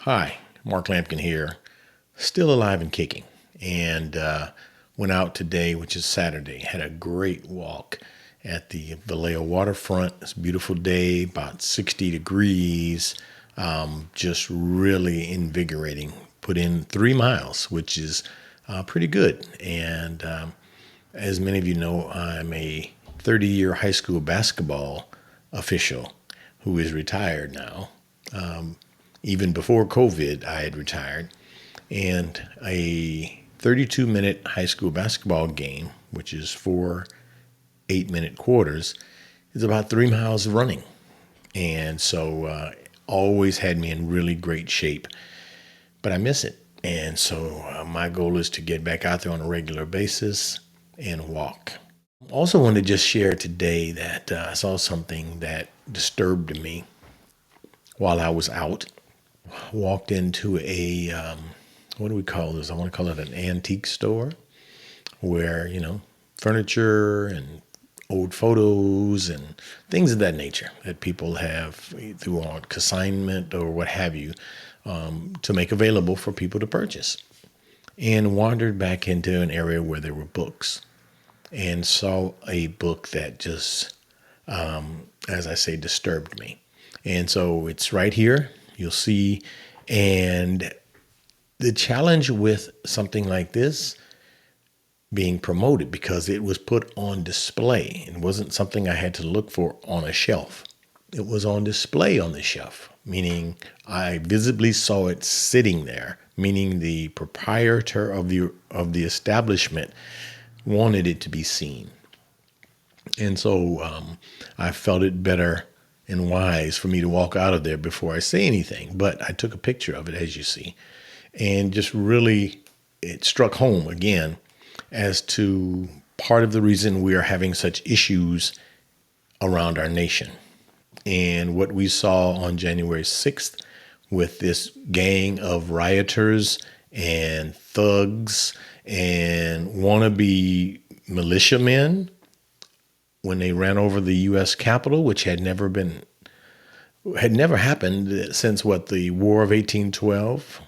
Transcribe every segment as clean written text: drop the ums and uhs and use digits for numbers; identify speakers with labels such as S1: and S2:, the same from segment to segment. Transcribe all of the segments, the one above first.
S1: Hi, Mark Lampkin here, still alive and kicking, and went out today, which is Saturday. Had a great walk at the Vallejo waterfront. It's a beautiful day, about 60 degrees, just really invigorating. Put in 3 miles, which is pretty good. And as many of you know, I'm a 30-year high school basketball official who is retired now. Even before COVID, I had retired. And a 32-minute high school basketball game, which is 4 8-minute quarters, is about 3 miles of running. And so always had me in really great shape, but I miss it. And so my goal is to get back out there on a regular basis and walk. Also want to just share today that I saw something that disturbed me while I was out. Walked into a, what do we call this? I want to call it an antique store where, furniture and old photos and things of that nature that people have through on consignment or what have you, to make available for people to purchase. And wandered back into an area where there were books and saw a book that just, as I say, disturbed me. And so it's right here. You'll see. And the challenge with something like this being promoted, because it was put on display, it wasn't something I had to look for on a shelf. It was on display on the shelf, meaning I visibly saw it sitting there, meaning the proprietor of the establishment wanted it to be seen. And so I felt it better and wise for me to walk out of there before I say anything. But I took a picture of it, as you see, and just really, it struck home again as to part of the reason we are having such issues around our nation. And what we saw on January 6th with this gang of rioters and thugs and wannabe militiamen when they ran over the U.S. Capitol, which had never happened since the War of 1812,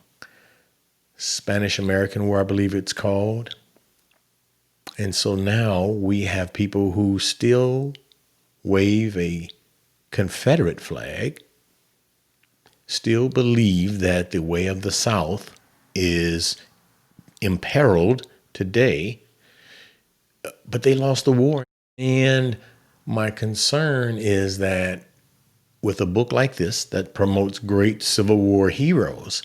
S1: Spanish-American War, I believe it's called. And so now we have people who still wave a Confederate flag, still believe that the way of the South is imperiled today, but they lost the war. And my concern is that with a book like this that promotes great Civil War heroes,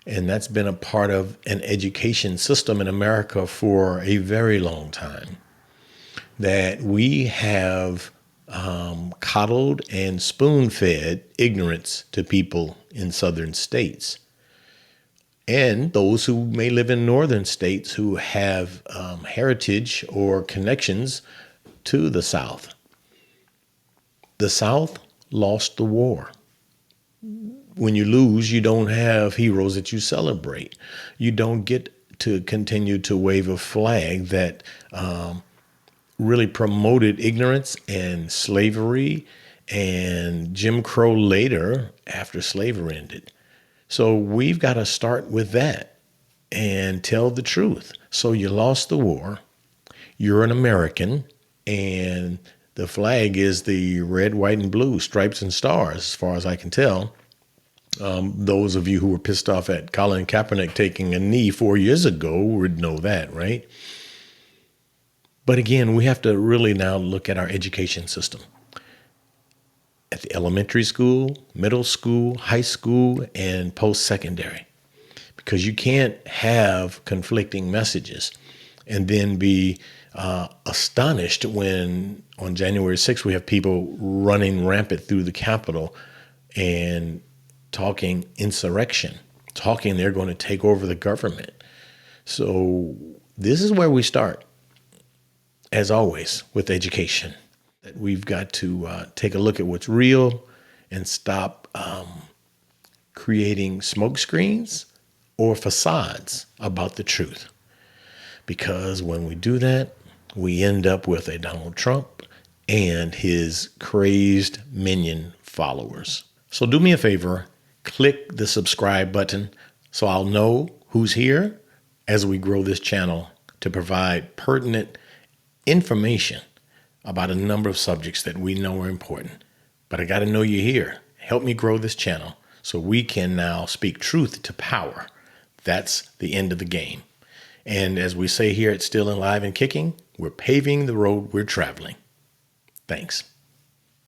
S1: and that's been a part of an education system in America for a very long time, that we have coddled and spoon-fed ignorance to people in southern states, and those who may live in northern states who have heritage or connections to the South. The South lost the war. When you lose, you don't have heroes that you celebrate. You don't get to continue to wave a flag that really promoted ignorance and slavery and Jim Crow later after slavery ended. So we've got to start with that and tell the truth. So you lost the war. You're an American, and the flag is the red, white, and blue, stripes and stars, as far as I can tell. Those of you who were pissed off at Colin Kaepernick taking a knee 4 years ago would know that, right? But again, we have to really now look at our education system. At the elementary school, middle school, high school, and post-secondary. Because you can't have conflicting messages and then be astonished when on January 6th we have people running rampant through the Capitol and talking insurrection, talking they're going to take over the government. So this is where we start, as always, with education. That we've got to take a look at what's real and stop creating smoke screens or facades about the truth. Because when we do that, we end up with a Donald Trump and his crazed minion followers. So do me a favor Click the subscribe button so I'll know who's here as we grow this channel to provide pertinent information about a number of subjects that we know are important. But I got to know you're here. Help me grow this channel so we can now speak truth to power. That's the end of the game. And as we say here at Still Alive and Kicking, we're paving the road we're traveling. Thanks.